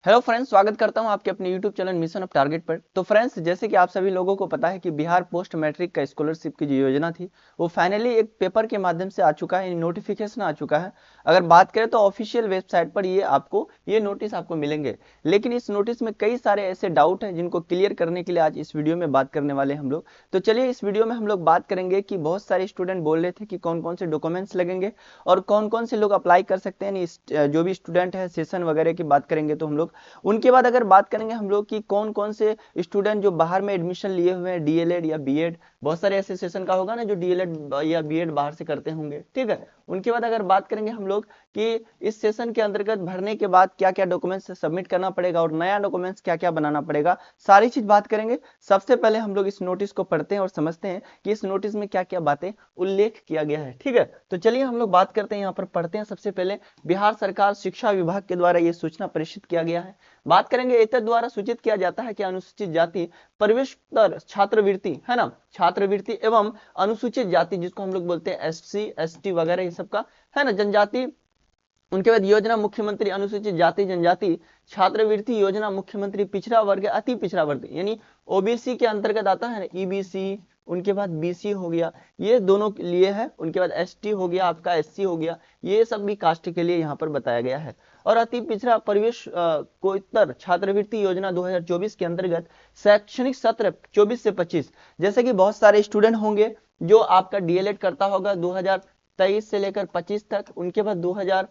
Hello friends, स्वागत करता हूं आपके अपने YouTube channel mission of target पर। तो फ्रेंड्स, जैसे कि आप सभी लोगों को पता है कि बिहार पोस्ट मैट्रिक का स्कॉलरशिप की जो योजना थी वो फाइनली एक पेपर के माध्यम से आ चुका है, नोटिफिकेशन आ चुका है। अगर बात करें तो ऑफिशियल वेबसाइट पर ये नोटिस आपको मिलेंगे। लेकिन इस नोटिस में कई सारे ऐसे डाउट हैं जिनको क्लियर करने के लिए आज इस वीडियो में बात करने वाले हैं हम लोग। तो चलिए इस वीडियो में हम लोग बात करेंगे कि बहुत सारे स्टूडेंट बोल रहे थे कि कौन कौन से डॉक्यूमेंट्स लगेंगे और कौन कौन से लोग अप्लाई कर सकते हैं। जो भी स्टूडेंट है सेशन वगैरह की बात करेंगे तो हम लोग उनके बाद अगर बात करेंगे हम लोग कि कौन कौन से स्टूडेंट जो बाहर में एडमिशन लिए हुए हैं, डीएलएड या बीएड, बहुत सारे एसोसिएशन का होगा ना जो डीएलएड या बीएड बाहर से करते होंगे, ठीक है। उनके बाद अगर बात करेंगे हम लोग कि इस सेशन के अंतर्गत भरने के बाद क्या क्या डॉक्यूमेंट्स सबमिट करना पड़ेगा और नया डॉक्यूमेंट्स क्या क्या बनाना पड़ेगा, सारी चीज बात करेंगे। सबसे पहले हम लोग इस नोटिस को पढ़ते हैं और समझते हैं कि इस नोटिस में क्या क्या बातें उल्लेख किया गया है, ठीक है। तो चलिए हम लोग बात करते हैं, यहाँ पर पढ़ते हैं। सबसे पहले बिहार सरकार शिक्षा विभाग के द्वारा ये सूचना प्रेषित किया गया है। बात करेंगे, एतद द्वारा सूचित किया जाता है कि अनुसूचित जाति प्रवेशोत्तर छात्रवृत्ति है ना, छात्रवृत्ति एवं अनुसूचित जाति जिसको हम लोग बोलते हैं एससी एसटी वगैरह ये सब का है ना, जनजाति। उनके बाद योजना मुख्यमंत्री अनुसूचित जाति जनजाति छात्रवृत्ति योजना मुख्यमंत्री पिछड़ा वर्ग अति पिछड़ा वर्ग, यानी ओबीसी के अंतर्गत आता है ना, ईबीसी। उनके बाद बीसी हो गया, ये दोनों के लिए है। उनके बाद एसटी हो गया, आपका एससी हो गया, ये सब भी कास्ट के लिए यहाँ पर बताया गया है। और अति पिछड़ा परिवेश कोत्तर छात्रवृत्ति योजना 2024 के अंतर्गत शैक्षणिक सत्र 24 से 25, जैसे कि बहुत सारे स्टूडेंट होंगे जो आपका डीएलएड करता होगा 2023 से लेकर 25 तक, उनके बाद 2024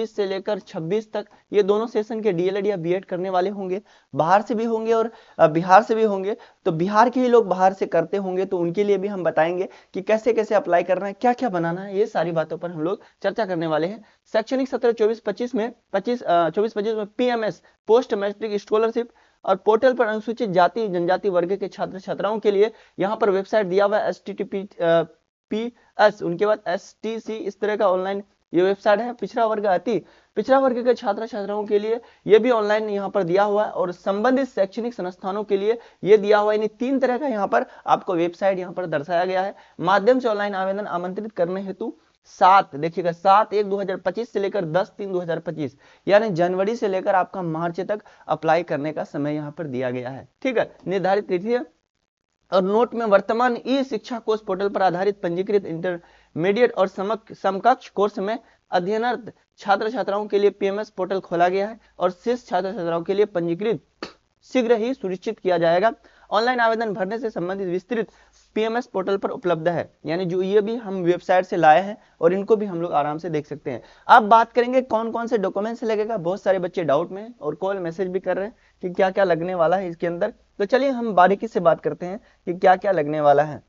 से लेकर 26 तक, ये दोनों सेशन के डीएलएड या बीएड करने वाले होंगे। बाहर से भी होंगे और बिहार से भी होंगे। तो बिहार के ही लोग बाहर से करते होंगे तो उनके लिए भी हम बताएंगे कि कैसे कैसे अप्लाई करना है, क्या क्या बनाना है, ये सारी बातों पर हम लोग चर्चा करने वाले हैं। शैक्षणिक सत्र 24-25 में 24-25 में पीएमएस पोस्ट मैट्रिक स्कॉलरशिप और पोर्टल पर अनुसूचित जाति जनजाति वर्ग के छात्र छात्राओं के लिए यहाँ पर वेबसाइट दिया हुआ है https, उनके बाद STC, इस तरह का ऑनलाइन ये वेबसाइट है। पिछड़ा वर्ग अति पिछड़ा वर्ग के छात्र छात्राओं के लिए ये भी ऑनलाइन यहाँ पर दिया हुआ है और संबंधित शैक्षणिक संस्थानों के लिए ये दिया हुआ है। यानी 3 तरह का यहाँ पर आपको वेबसाइट यहाँ पर दर्शाया गया है। माध्यम से ऑनलाइन आवेदन आमंत्रित करने हेतु 7 देखिएगा 7/1/2025 से लेकर 10/3/2025, यानी जनवरी से लेकर आपका मार्च तक अप्लाई करने का समय यहाँ पर दिया गया है, ठीक है। निर्धारित तिथि है। और नोट में वर्तमान ई शिक्षा कोर्स पोर्टल पर आधारित पंजीकृत इंटरमीडिएट और समकक्ष कोर्स में अध्ययनरत छात्र छात्राओं के लिए पीएमएस पोर्टल खोला गया है और शेष छात्र छात्राओं के लिए पंजीकृत शीघ्र ही सुनिश्चित किया जाएगा। ऑनलाइन आवेदन भरने से संबंधित विस्तृत पीएमएस पोर्टल पर उपलब्ध है, यानी जो ये भी हम वेबसाइट से लाए हैं और इनको भी हम लोग आराम से देख सकते हैं। अब बात करेंगे कौन कौन से डॉक्यूमेंट्स लगेगा। बहुत सारे बच्चे डाउट में और कॉल मैसेज भी कर रहे हैं कि क्या क्या लगने वाला है इसके अंदर। तो चलिए हम बारीकी से बात करते हैं कि क्या क्या लगने वाला है।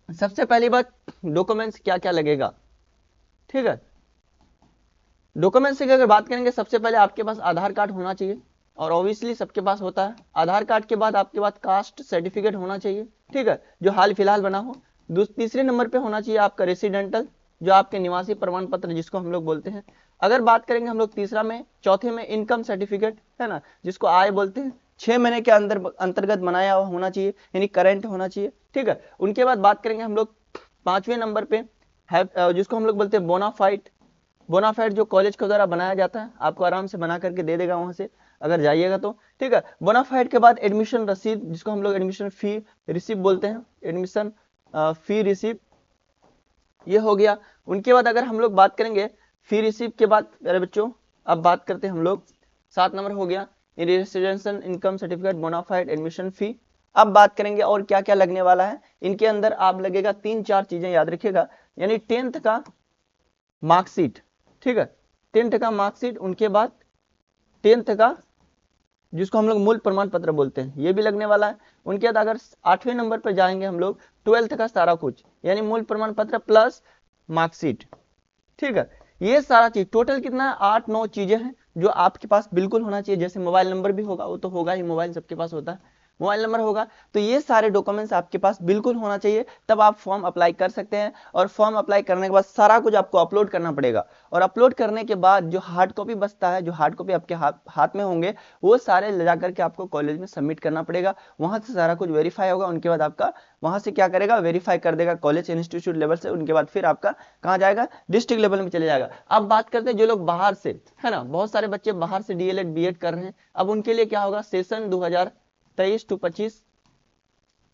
सबसे पहली बात, डॉक्यूमेंट्स क्या क्या लगेगा, ठीक है। डॉक्यूमेंट्स की अगर बात करेंगे, सबसे पहले आपके पास आधार कार्ड होना चाहिए और ऑब्वियसली सबके पास होता है। आधार कार्ड के बाद आपके पास कास्ट सर्टिफिकेट होना चाहिए, ठीक है, जो हाल फिलहाल बना हो। तीसरे नंबर पे होना चाहिए आपका रेसिडेंटल, जो आपके निवासी प्रमाण पत्र जिसको हम लोग बोलते हैं। अगर बात करेंगे हम लोग तीसरा में, चौथे में इनकम सर्टिफिकेट है ना, जिसको आय बोलते हैं, 6 महीने के अंतर्गत बनाया हुआ होना चाहिए, यानी करंट होना चाहिए, ठीक है। उनके बाद बात करेंगे हम लोग 5वें नंबर पे जिसको हम लोग बोलते हैं बोनाफाइड। बोनाफाइड जो कॉलेज के द्वारा बनाया जाता है, आपको आराम से बना करके दे देगा वहां से अगर जाइएगा तो, ठीक है। बोनाफाइड के बाद एडमिशन रसीद, जिसको हम लोग एडमिशन फी रिसीप बोलते हैं, एडमिशन फी रिसीप, ये हो गया। उनके बाद अगर हम लोग बात करेंगे फी रिसीप के बाद मेरे बच्चों, अब बात करते हैं हम लोग 7 नंबर हो गया residential income certificate bonafide admission fee. अब बात करेंगे और क्या क्या लगने वाला है इनके अंदर। आप लगेगा 3-4 चीजें याद रखिएगा, यानी 10th का मार्कशीट, ठीक है, 10th का मार्कशीट। उनके बाद 10th का जिसको हम लोग मूल प्रमाण पत्र बोलते हैं, ये भी लगने वाला है। उनके बाद अगर 8वें नंबर पर जाएंगे हम लोग 12th का सारा कुछ, यानी मूल प्रमाण पत्र प्लस मार्कशीट, ठीक है। ये सारा चीज टोटल कितना है, 8-9 चीजें हैं जो आपके पास बिल्कुल होना चाहिए। जैसे मोबाइल नंबर भी होगा, वो तो होगा ही, मोबाइल सबके पास होता है। मोबाइल नंबर होगा। तो ये सारे डॉक्यूमेंट्स आपके पास बिल्कुल होना चाहिए, तब आप फॉर्म अप्लाई कर सकते हैं। और फॉर्म अप्लाई करने के बाद सारा कुछ आपको अपलोड करना पड़ेगा, और अपलोड करने के बाद जो हार्ड कॉपी बचता है, जो हार्ड कॉपी आपके हाथ में होंगे, वो सारे ले जाकर के आपको कॉलेज में सबमिट करना पड़ेगा। वहां से सारा कुछ वेरीफाई होगा, उनके बाद आपका वहां से क्या करेगा, वेरीफाई कर देगा कॉलेज इंस्टीट्यूट लेवल से। उनके बाद फिर आपका कहाँ जाएगा, डिस्ट्रिक्ट लेवल में चले जाएगा। अब बात करते हैं जो लोग बाहर से, है ना, बहुत सारे बच्चे बाहर से डीएलएड बीएड कर रहे हैं। अब उनके लिए क्या होगा, सेशन 2023 टू 25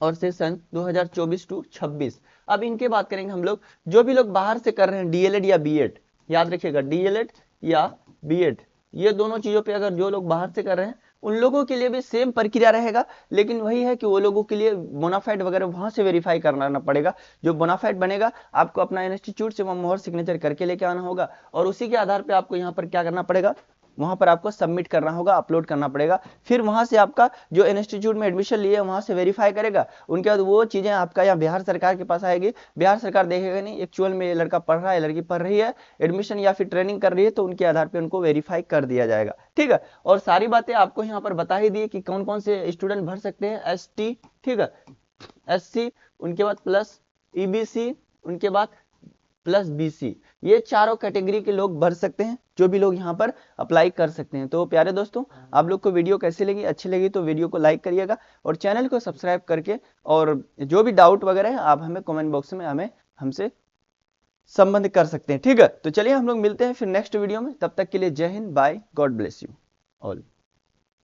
और सेशन 2024 टू 26। अब इनके बात करेंगे हम लोग। जो भी लोग बाहर से कर रहे हैं डीएलएड या बीएड, याद रखिएगा डीएलएड या बीएड, ये दोनों चीजों पे अगर जो लोग बाहर से कर रहे हैं उन लोगों के लिए भी सेम प्रक्रिया रहेगा, लेकिन वही है कि वो लोगों के लिए बोनाफाइड वगैरह वहां से वेरीफाई करना पड़ेगा। जो बोनाफाइड बनेगा आपको अपना इंस्टीट्यूट से वहां मोहर सिग्नेचर करके लेके आना होगा, और उसी के आधार पे आपको यहाँ पर क्या करना पड़ेगा, वहां पर आपको सबमिट करना होगा, अपलोड करना पड़ेगा। फिर वहां से आपका जो इंस्टीट्यूट में एडमिशन लिए वहां से वेरीफाई करेगा। उनके बाद वो चीजें आपका यहाँ बिहार सरकार के पास आएगी। बिहार सरकार देखेगा नहीं एक्चुअल में ये लड़का पढ़ रहा है, लड़की पढ़ रही है, एडमिशन या फिर ट्रेनिंग कर रही है, तो उनके आधार पर उनको वेरीफाई कर दिया जाएगा। ठीक है, और सारी बातें आपको यहाँ पर बता ही दी कि कौन कौन से स्टूडेंट भर सकते हैं। ST, ठीक है, SC, उनके बाद प्लस EBC, उनके बाद प्लस BC, ये चारों कैटेगरी के लोग भर सकते हैं, जो भी लोग यहाँ पर अप्लाई कर सकते हैं। तो प्यारे दोस्तों, आप लोग को वीडियो कैसी लगी, अच्छी लगी तो वीडियो को लाइक करिएगा और चैनल को सब्सक्राइब करके, और जो भी डाउट वगैरह है आप हमें कमेंट बॉक्स में हमसे संबंध कर सकते हैं। ठीक है, तो चलिए हम लोग मिलते हैं फिर नेक्स्ट वीडियो में। तब तक के लिए जय हिंद, bye, God bless you all.